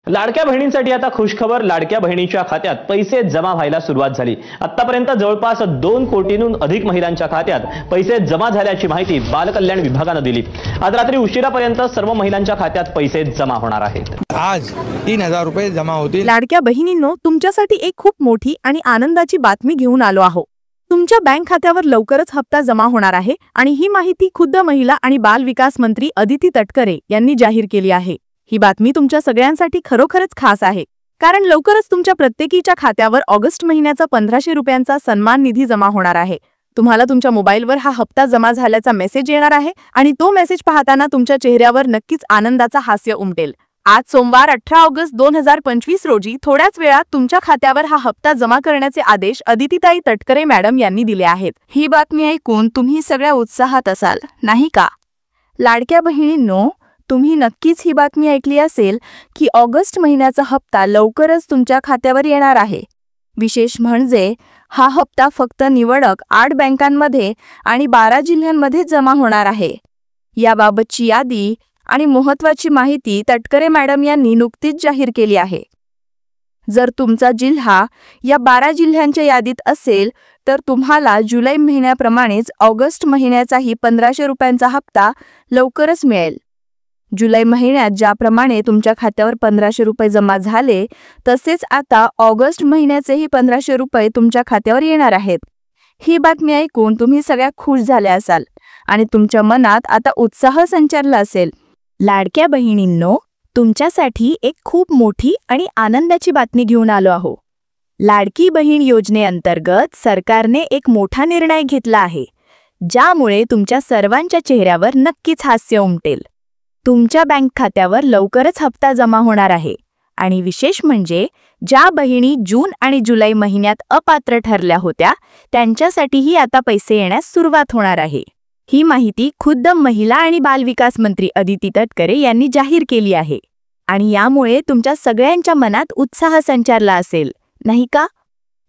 लाडक्या बहिणींसाठी आता खुशखबर. लाडक्या बहिणीच्या खात्यात पैसे जमा व्हायला सुरुवात झाली. आतापर्यंत जवळपास 2 कोटींहून अधिक महिलांच्या खात्यात पैसे जमा झाल्याची माहिती बालकल्याण विभागाने दिली. आज रात्री उशिरापर्यंत सर्व महिलांच्या खात्यात पैसे जमा होणार आहेत. आज 3000 रुपये जमा होतील. लाडक्या बहिणींनो, तुमच्यासाठी एक खूप मोठी आणि आनंदाची बातमी घेऊन आलो आहोत. तुमच्या बँक खात्यावर लवकरच हप्ता जमा होणार आहे आणि ही माहिती खुद्द महिला आणि बाल विकास मंत्री अदिती तटकरे यांनी जाहीर केली आहे. ही बातमी तुमच्या सगळ्यांसाठी खरोखरच खास आहे, कारण लवकरच तुमच्या प्रत्येकीच्या खात्यावर ऑगस्ट महिन्याचा 1500 रुपयांचा सन्मान निधी जमा होणार आहे. तुम्हाला तुमच्या मोबाईलवर हा हप्ता जमा झाल्याचा मेसेज येणार आहे आणि तो मेसेज पाहताना तुमच्या चेहऱ्यावर नक्कीच आनंदाचा हास्य उमटेल. आज सोमवार 18 ऑगस्ट 2025 रोजी थोड्याच वेळात तुमच्या खात्यावर हा हप्ता जमा करण्याचे आदेश अदितीताई तटकरे मॅडम यांनी दिले आहेत. ही बातमी ऐकून तुम्ही सगळ्या उत्साहात असाल, नाही का? लाडक्या बहिणींनो, तुम्ही नक्कीच ही बातमी ऐकली असेल की ऑगस्ट महिन्याचा हप्ता लवकरच तुमच्या खात्यावर येणार आहे. विशेष म्हणजे हा हप्ता फक्त निवडक 8 बँकांमध्ये आणि 12 जिल्ह्यांमध्ये जमा होणार आहे. याबाबतची यादी आणि महत्त्वाची माहिती तटकरे मॅडम यांनी नुकतीच जाहीर केली आहे. जर तुमचा जिल्हा या 12 जिल्ह्यांच्या यादीत असेल तर तुम्हाला जुलै महिन्याप्रमाणेच ऑगस्ट महिन्याचाही 1500 रुपयांचा हप्ता लवकरच मिळेल. जुलै महिन्यात ज्याप्रमाणे तुमच्या खात्यावर 1500 रुपये जमा झाले, तसेच आता ऑगस्ट महिन्याचेही 1500 रुपये तुमच्या खात्यावर येणार आहेत. ही बातमी ऐकून तुम्ही सगळ्या खुश झाल्या असाल आणि तुमच्या मनात आता उत्साह संचारला असेल. लाडक्या बहिणींनो, तुमच्यासाठी एक खूप मोठी आणि आनंदाची बातमी घेऊन आलो आहोत. लाडकी बहीण योजनेअंतर्गत सरकारने एक मोठा निर्णय घेतला आहे, ज्यामुळे तुमच्या सर्वांच्या चेहऱ्यावर नक्कीच हास्य उमटेल. तुमच्या बँक खात्यावर लवकरच हप्ता जमा होणार आहे आणि विशेष म्हणजे ज्या बहिणी जून आणि जुलै महिन्यात अपात्र ठरल्या होत्या, त्यांच्यासाठीही आता पैसे येण्यास सुरुवात होणार आहे. ही माहिती खुद्द महिला आणि बाल विकास मंत्री अदिती तटकरे यांनी जाहीर केली आहे आणि यामुळे तुमच्या सगळ्यांच्या मनात उत्साह संचारला असेल, नाही का?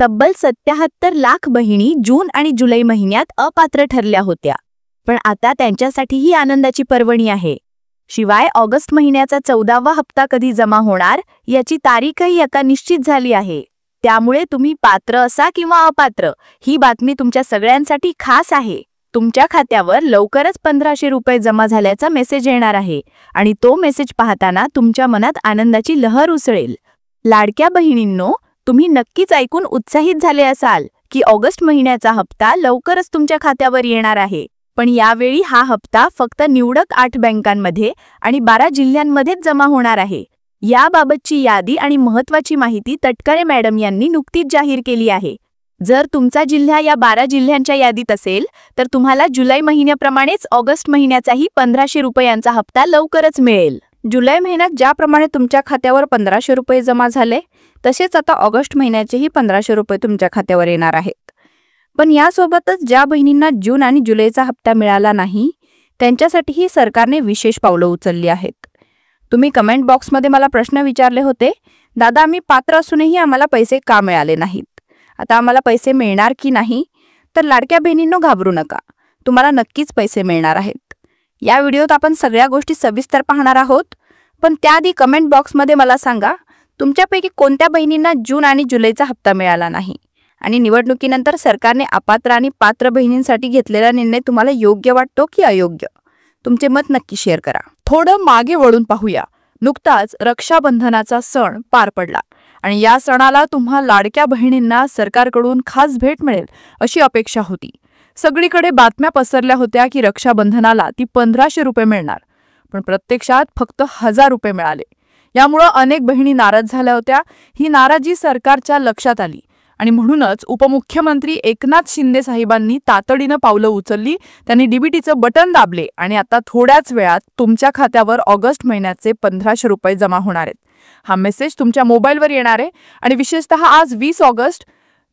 तब्बल 77 लाख बहिणी जून आणि जुलै महिन्यात अपात्र ठरल्या होत्या, पण आता त्यांच्यासाठीही आनंदाची पर्वणी आहे. शिवाय ऑगस्ट महिन्याचा 14वा हप्ता कधी जमा होणार याची तारीखही आता निश्चित झाली आहे. त्यामुळे तुम्ही पात्र असा किंवा अपात्र, ही बातमी तुमच्या सगळ्यांसाठी खास आहे. तुमच्या खात्यावर लवकरच 1500 रुपये जमा झाल्याचा मेसेज येणार आहे आणि तो मेसेज पाहताना तुमच्या मनात आनंदाची लहर उसळेल. लाडक्या बहिणींनो, तुम्ही नक्कीच ऐकून उत्साहित झाले असाल की ऑगस्ट महिन्याचा हप्ता लवकरच तुमच्या खात्यावर येणार आहे. पण यावेळी हा हप्ता फक्त निवडक 8 बँकांमध्ये आणि 12 जिल्ह्यांमध्येच जमा होणार आहे. याबाबतची यादी आणि महत्त्वाची माहिती तटकरे मॅडम यांनी नुकतीच जाहीर केली आहे. जर तुमचा जिल्हा या 12 जिल्ह्यांच्या यादीत असेल तर तुम्हाला जुलै महिन्याप्रमाणेच ऑगस्ट महिन्याचाही 1500 रुपयांचा हप्ता लवकरच मिळेल. जुलै महिन्यात ज्याप्रमाणे तुमच्या खात्यावर 1500 रुपये जमा झाले, तसेच आता ऑगस्ट महिन्याचेही 1500 रुपये तुमच्या खात्यावर येणार आहेत. पण यासोबतच ज्या बहिणींना जून आणि जुलैचा हप्ता मिळाला नाही, त्यांच्यासाठीही सरकारने विशेष पावलं उचलली आहेत. तुम्ही कमेंट बॉक्समध्ये मला प्रश्न विचारले होते, दादा आम्ही पात्र असूनही आम्हाला पैसे का मिळाले नाहीत, आता आम्हाला पैसे मिळणार की नाही? तर लाडक्या बहिणींनो, घाबरू नका, तुम्हाला नक्कीच पैसे मिळणार आहेत. या व्हिडिओत आपण सगळ्या गोष्टी सविस्तर पाहणार आहोत, पण त्याआधी कमेंट बॉक्समध्ये मला सांगा, तुमच्यापैकी कोणत्या बहिणींना जून आणि जुलैचा हप्ता मिळाला नाही आणि निवडणुकीनंतर सरकारने अपात्र आणि पात्र बहिणींसाठी घेतलेला निर्णय तुम्हाला योग्य वाटतो की अयोग्य? तुमचे मत नक्की शेअर करा. थोडं मागे वळून पाहूया. नुकताच रक्षाबंधनाचा सण पार पडला आणि या सणाला तुम्हा लाडक्या बहिणींना सरकारकडून खास भेट मिळेल अशी अपेक्षा होती. सगळीकडे बातम्या पसरल्या होत्या की रक्षाबंधनाला ती 1500 रुपये मिळणार, पण प्रत्यक्षात फक्त 1000 रुपये मिळाले. यामुळे अनेक बहिणी नाराज झाल्या होत्या. ही नाराजी सरकारच्या लक्षात आली आणि म्हणूनच उपमुख्यमंत्री एकनाथ शिंदे साहेबांनी तातडीनं पावलं उचलली. त्यांनी डीबीटीचं बटन दाबले आणि आता थोड्याच वेळात तुमच्या खात्यावर ऑगस्ट महिन्याचे 1500 रुपये जमा होणार आहेत. हा मेसेज तुमच्या मोबाईलवर येणार आहे आणि विशेषतः आज 20 ऑगस्ट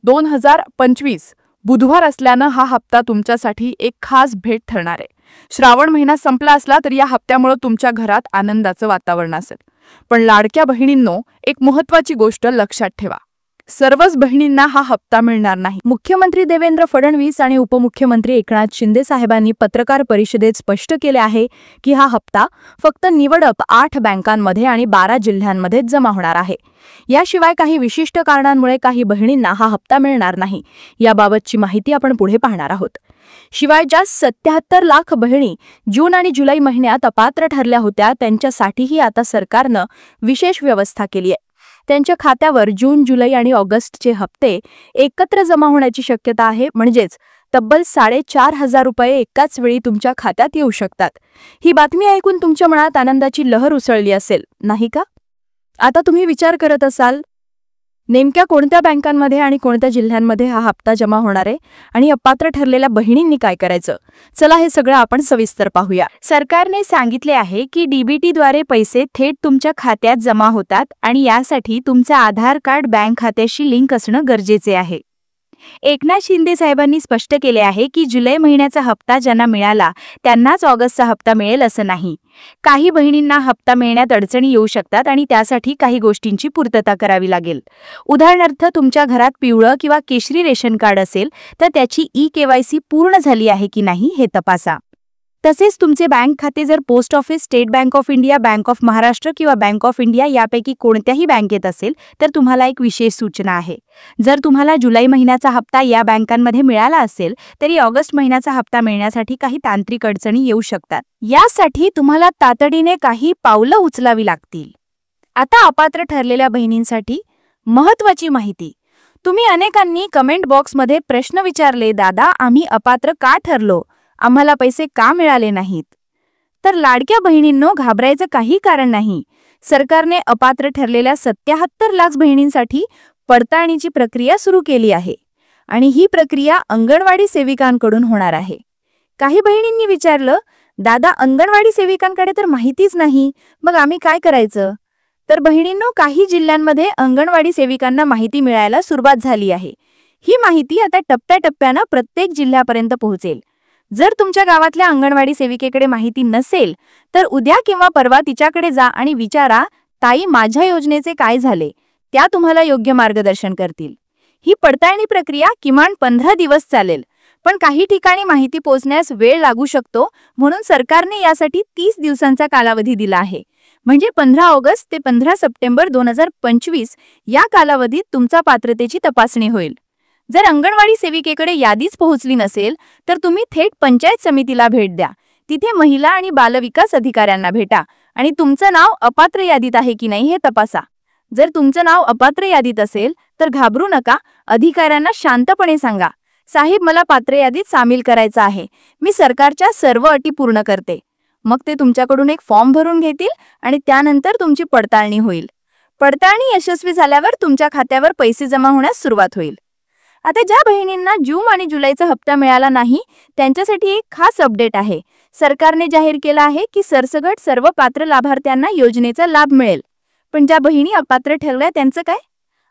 2025 बुधवार असल्यानं हा हप्ता तुमच्यासाठी एक खास भेट ठरणार आहे. श्रावण महिना संपला असला तरी या हप्त्यामुळे तुमच्या घरात आनंदाचं वातावरण असेल. पण लाडक्या बहिणींनो, एक महत्त्वाची गोष्ट लक्षात ठेवा, सर्वच बहिणींना हा हप्ता मिळणार नाही. मुख्यमंत्री देवेंद्र फडणवीस आणि उपमुख्यमंत्री एकनाथ शिंदे साहेबांनी पत्रकार परिषदेत स्पष्ट केले आहे की हा हप्ता फक्त निवडक 8 बँकांमध्ये आणि 12 जिल्ह्यांमध्ये जमा होणार आहे. याशिवाय काही विशिष्ट कारणांमुळे काही बहिणींना हा हप्ता मिळणार नाही. याबाबतची माहिती आपण पुढे पाहणार आहोत. शिवाय ज्या 77 लाख बहिणी जून आणि जुलै महिन्यात अपात्र ठरल्या होत्या त्यांच्यासाठीही आता सरकारनं विशेष व्यवस्था केली आहे. त्यांच्या खात्यावर जून, जुलै आणि ऑगस्टचे हप्ते एकत्र जमा होण्याची शक्यता आहे. म्हणजेच तब्बल 4,500 रुपये एकाच वेळी तुमच्या खात्यात येऊ शकतात. ही बातमी ऐकून तुमच्या मनात आनंदाची लहर उसळली असेल, नाही का? आता तुम्ही विचार करत असाल, नेमक्या कोणत्या बँकांमध्ये आणि कोणत्या जिल्ह्यांमध्ये हा हप्ता जमा होणार आहे आणि अपात्र ठरलेल्या बहिणींनी काय करायचं? चला हे सगळं आपण सविस्तर पाहूया. सरकारने सांगितले आहे की डीबीटीद्वारे पैसे थेट तुमच्या खात्यात जमा होतात आणि यासाठी तुमचं आधार कार्ड बँक खात्याशी लिंक असणं गरजेचे आहे. एकनाथ शिंदे साहेबांनी स्पष्ट केले आहे की जुलै महिन्याचा हप्ता ज्यांना मिळाला त्यांनाच ऑगस्टचा हप्ता मिळेल असं नाही. काही बहिणींना हप्ता मिळण्यात अडचणी येऊ शकतात आणि त्यासाठी काही गोष्टींची पूर्तता करावी लागेल. उदाहरणार्थ, तुमच्या घरात पिवळं किंवा केशरी रेशन कार्ड असेल तर त्याची ई-केवायसी पूर्ण झाली आहे की नाही हे तपासा. तसेच तुमचे बँक खाते जर post office, state bank of India, bank of Maharashtra किंवा बँक ऑफ इंडिया यापैकी कोणत्याही बँकेत असेल तर तुम्हाला एक विशेष सूचना आहे. जर तुम्हाला जुलै महिन्याचा हप्ता या बँकांमध्ये मिळाला असेल तरी ऑगस्ट महिन्याचा हप्ता मिळण्यासाठी काही तांत्रिक अडचणी येऊ शकतात. यासाठी तुम्हाला तातडीने काही पावलं उचलावी लागतील. आता अपात्र ठरलेल्या बहिणींसाठी महत्त्वाची माहिती. तुम्ही अनेकांनी कमेंट बॉक्समध्ये प्रश्न विचारले, दादा आम्ही अपात्र का ठरलो, आम्हाला पैसे का मिळाले नाहीत? तर लाडक्या बहिणींनो, घाबरायचं काही कारण नाही. सरकारने अपात्र ठरलेल्या 77 लाख बहिणींसाठी पडताळणीची प्रक्रिया सुरू केली आहे आणि ही प्रक्रिया अंगणवाडी सेविकांकडून होणार आहे. काही बहिणींनी विचारलं, दादा अंगणवाडी सेविकांकडे तर माहितीच नाही, मग आम्ही काय करायचं? तर बहिणींनो, काही जिल्ह्यांमध्ये अंगणवाडी सेविकांना माहिती मिळायला सुरुवात झाली आहे. ही माहिती आता टप्प्याटप्प्यानं प्रत्येक जिल्ह्यापर्यंत पोहोचेल. जर तुमच्या गावातल्या अंगणवाडी सेविकेकडे माहिती नसेल तर उद्या किंवा परवा तिच्याकडे जा आणि विचारा, ताई माझ्या योजनेचे काय झाले? त्या तुम्हाला योग्य मार्गदर्शन करतील. ही पडताळणी प्रक्रिया किमान 15 दिवस चालेल, पण काही ठिकाणी माहिती पोहोचण्यास वेळ लागू शकतो. म्हणून सरकारने यासाठी 30 दिवसांचा कालावधी दिला आहे. म्हणजे 15 ऑगस्ट ते 15 सप्टेंबर 2025 या कालावधीत तुमचा पात्रतेची तपासणी होईल. जर अंगणवाडी सेविकेकडे यादीच पोहोचली नसेल तर तुम्ही थेट पंचायत समितीला भेट द्या. तिथे महिला आणि बालविकास अधिकाऱ्यांना भेटा आणि तुमचं नाव अपात्र यादीत आहे की नाही हे तपासा. जर तुमचं नाव अपात्र यादीत असेल तर घाबरू नका. अधिकाऱ्यांना शांतपणे सांगा, साहेब मला पात्र यादीत सामील करायचं आहे, मी सरकारच्या सर्व अटी पूर्ण करते. मग ते तुमच्याकडून एक फॉर्म भरून घेतील आणि त्यानंतर तुमची पडताळणी होईल. पडताळणी यशस्वी झाल्यावर तुमच्या खात्यावर पैसे जमा होण्यास सुरुवात होईल. आता ज्या बहिणींना जून आणि जुलैचा हप्ता मिळाला नाही त्यांच्यासाठी एक खास अपडेट आहे. सरकारने जाहीर केलं आहे की सरसकट सर्व पात्र लाभार्थ्यांना योजनेचा लाभ मिळेल. पण ज्या बहिणी अपात्र ठरल्या त्यांचं काय?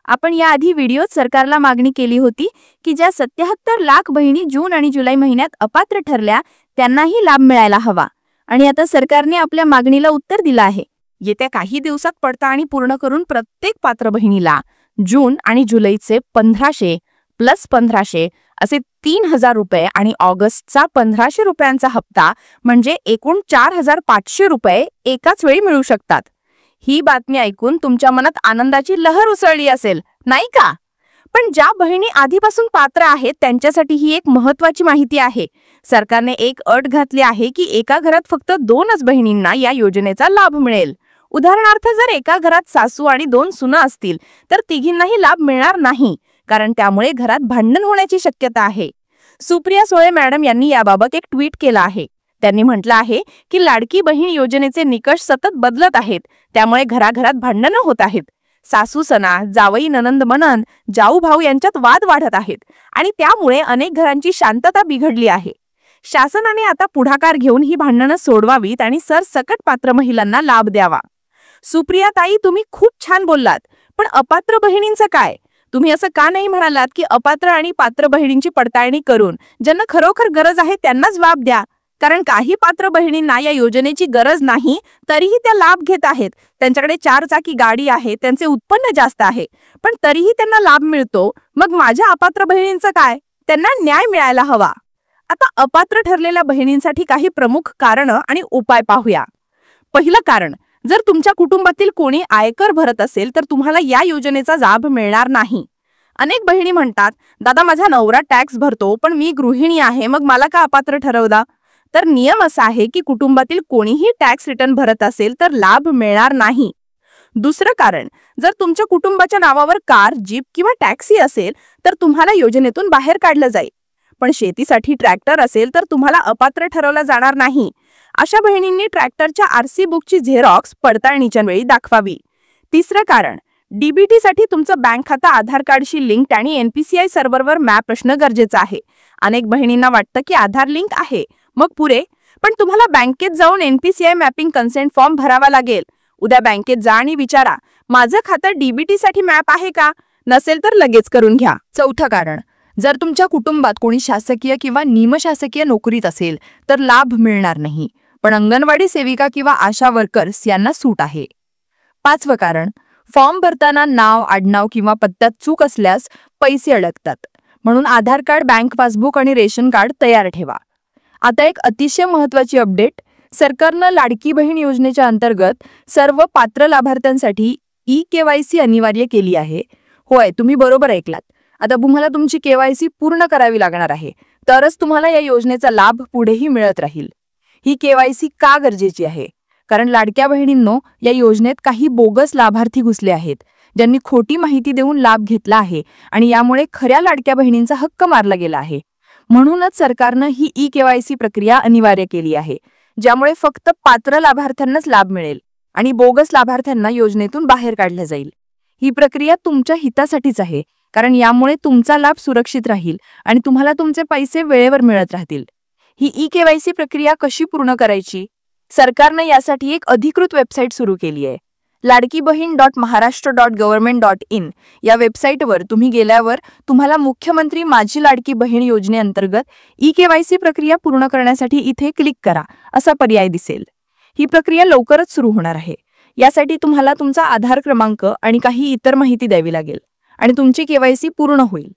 आपण याआधी व्हिडिओत सरकारला मागणी केली होती की ज्या 77 लाख बहिणी जून आणि जुलै महिन्यात अपात्र ठरल्या त्यांनाही लाभ मिळायला हवा आणि आता सरकारने आपल्या मागणीला उत्तर दिलं आहे. येत्या काही दिवसात पडताळणी पूर्ण करून प्रत्येक पात्र बहिणीला जून आणि जुलैचे 1500 प्लस 1500 असे 3000 रुपये आणि ऑगस्टचा 1500 रुपयांचा हप्ता म्हणजे एकूण 4500 रुपये एकाच वेळी मिळू शकतात. ही बातमी ऐकून तुमच्या मनात आनंदाची लहर उसळली असेल, नाही का? पण ज्या बहिणी आधीपासून पात्र आहेत त्यांच्यासाठी ही एक महत्त्वाची माहिती आहे. सरकारने एक अट घातली आहे की एका घरात फक्त 2च बहिणींना या योजनेचा लाभ मिळेल. उदाहरणार्थ, जर एका घरात सासू आणि 2 सुना असतील तर तिघींनाही लाभ मिळणार नाही, कारण त्यामुळे घरात भांडण होण्याची शक्यता आहे. सुप्रिया सुळे मॅडम यांनी याबाबत एक ट्विट केलं आहे. त्यांनी म्हटलं आहे की लाडकी बहीण योजनेचे निकष सतत बदलत आहेत, त्यामुळे घराघरात भांडणं होत आहेत. सासू सना, जावई ननंद मनन, जाऊ भाऊ यांच्यात वाद वाढत आहेत आणि त्यामुळे अनेक घरांची शांतता बिघडली आहे. शासनाने आता पुढाकार घेऊन ही भांडणं सोडवावीत आणि सरसकट पात्र महिलांना लाभ द्यावा. सुप्रिया ताई, तुम्ही खूप छान बोललात, पण अपात्र बहिणींचं काय? तुम्ही असं का नाही म्हणालात की अपात्र आणि पात्र बहिणींची पडताळणी करून ज्यांना खरोखर गरज आहे त्यांनाच लाभ द्या? कारण काही पात्र बहिणींना या योजनेची गरज नाही तरीही त्या लाभ घेत आहेत. त्यांच्याकडे 4 चाकी गाडी आहे, त्यांचे उत्पन्न जास्त आहे, पण तरीही त्यांना लाभ मिळतो. मग माझ्या अपात्र बहिणींचं काय? त्यांना न्याय मिळायला हवा. आता अपात्र ठरलेल्या बहिणींसाठी काही प्रमुख कारणं आणि उपाय पाहूया. पहिलं कारण, जर तुमच्या कुटुंबातील कोणी आयकर भरत असेल तर तुम्हाला या योजनेचा लाभ मिळणार नाही. अनेक बहिणी म्हणतात, दादा माझा नवरा टॅक्स भरतो पण मी गृहिणी आहे, मग मला का अपात्र ठरवला? तर नियम असा आहे की कुटुंबातील कोणीही टॅक्स रिटर्न भरत असेल तर लाभ मिळणार नाही. दुसरं कारण, जर तुमच्या कुटुंबाच्या नावावर कार, जीप किंवा टॅक्सी असेल तर तुम्हाला योजनेतून बाहेर काढलं जाईल. पण शेतीसाठी ट्रॅक्टर असेल तर तुम्हाला अपात्र ठरवलं जाणार नाही. अशा बहिणींनी ट्रॅक्टरच्या आरसी बुकची झेरॉक्स पडताळणीच्या वेळी दाखवावी. तिसरं कारण, डीबीटी साठी तुमचं बँक खातं आधार कार्डशी लिंक्ड आणि एनपीसीआय सर्व्हरवर मॅप असणं गरजेचं आहे. अनेक बहिणींना वाटतं की आधार लिंक आहे मग पुरे, पण तुम्हाला बँकेत जाऊन एनपीसीआय मॅपिंग कन्सेंट फॉर्म भरावा लागेल. उद्या बँकेत जा आणि विचारा, माझं खातं डीबीटी साठी मॅप आहे का? नसेल तर लगेच करून घ्या. चौथं कारण, जर तुमच्या कुटुंबात कोणी शासकीय किंवा निमशासकीय नोकरीत असेल तर लाभ मिळणार नाही, पण अंगणवाडी सेविका किंवा आशा वर्कर्स यांना सूट आहे. पाचवं कारण, फॉर्म भरताना नाव, आडनाव किंवा पत्त्यात चूक असल्यास पैसे अडकतात. म्हणून आधार कार्ड, बँक पासबुक आणि रेशन कार्ड तयार ठेवा. आता एक अतिशय महत्त्वाची अपडेट, सरकारनं लाडकी बहीण योजनेच्या अंतर्गत सर्व पात्र लाभार्थ्यांसाठी ई-केवायसी अनिवार्य केली आहे. होय, तुम्ही बरोबर ऐकलात. आता तुम्हाला तुमची केवायसी पूर्ण करावी लागणार आहे, तरच तुम्हाला या योजनेचा लाभ पुढेही मिळत राहील. ही केवायसी का गरजेची आहे? कारण लाडक्या बहिणींनो, या योजनेत काही बोगस लाभार्थी घुसले आहेत, ज्यांनी खोटी माहिती देऊन लाभ घेतला आहे आणि यामुळे खऱ्या लाडक्या बहिणींचा हक्क मारला गेला आहे. म्हणूनच सरकारनं ही ई-केवायसी प्रक्रिया अनिवार्य केली आहे, ज्यामुळे फक्त पात्र लाभार्थ्यांनाच लाभ मिळेल आणि बोगस लाभार्थ्यांना योजनेतून बाहेर काढलं जाईल. ही प्रक्रिया तुमच्या हितासाठीच आहे, कारण यामुळे तुमचा लाभ सुरक्षित राहील आणि तुम्हाला तुमचे पैसे वेळेवर मिळत राहतील. ही ई-केवायसी प्रक्रिया कशी पूर्ण करायची? सरकारनं यासाठी एक अधिकृत वेबसाईट सुरू केली आहे. ladkibahin.maharashtra.government.in या वेबसाईटवर तुम्ही गेल्यावर तुम्हाला मुख्यमंत्री माझी लाडकी बहीण योजनेअंतर्गत ई-केवायसी प्रक्रिया पूर्ण करण्यासाठी इथे क्लिक करा असा पर्याय दिसेल. ही प्रक्रिया लवकरच सुरू होणार आहे. यासाठी तुम्हाला तुमचा आधार क्रमांक आणि काही इतर माहिती द्यावी लागेल आणि तुमची केवायसी पूर्ण होईल.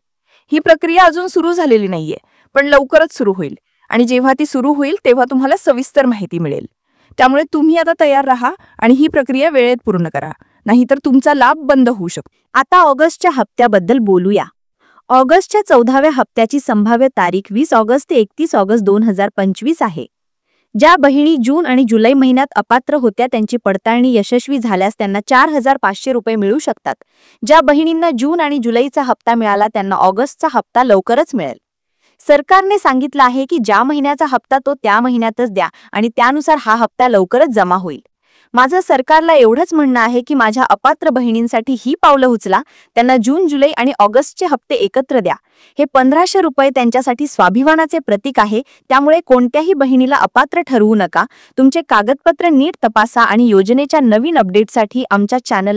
ही प्रक्रिया अजून सुरू झालेली नाहीये, पण लवकरच सुरू होईल आणि जेव्हा ती सुरू होईल तेव्हा तुम्हाला सविस्तर माहिती मिळेल. त्यामुळे तुम्ही आता तयार राहा आणि ही प्रक्रिया वेळेत पूर्ण करा, नाहीतर तुमचा लाभ बंद होऊ शकतो. आता ऑगस्टच्या हप्त्याबद्दल बोलूया. ऑगस्टच्या 14व्या हप्त्याची संभाव्य तारीख 20 ऑगस्ट ते 31 ऑगस्ट 2025 आहे. ज्या बहिणी जून आणि जुलै महिन्यात अपात्र होत्या त्यांची पडताळणी यशस्वी झाल्यास त्यांना 4,500 रुपये मिळू शकतात. ज्या बहिणींना जून आणि जुलैचा हप्ता मिळाला त्यांना ऑगस्टचा हप्ता लवकरच मिळेल. सरकारने सांगितलं आहे की ज्या महिन्याचा हप्ता तो त्या महिन्यातच द्या आणि त्यानुसार हा हप्ता लवकरच जमा होईल. माझं सरकारला एवढंच म्हणणं आहे की माझ्या अपात्र बहिणींसाठी ही पावलं उचला. त्यांना जून, जुलै आणि ऑगस्टचे हप्ते एकत्र द्या. हे 1,500 रुपये त्यांच्यासाठी स्वाभिमानाचे प्रतीक आहे. त्यामुळे कोणत्याही बहिणीला अपात्र ठरवू नका. तुमचे कागदपत्र नीट तपासा आणि योजनेच्या नवीन अपडेटसाठी आमच्या चॅनलला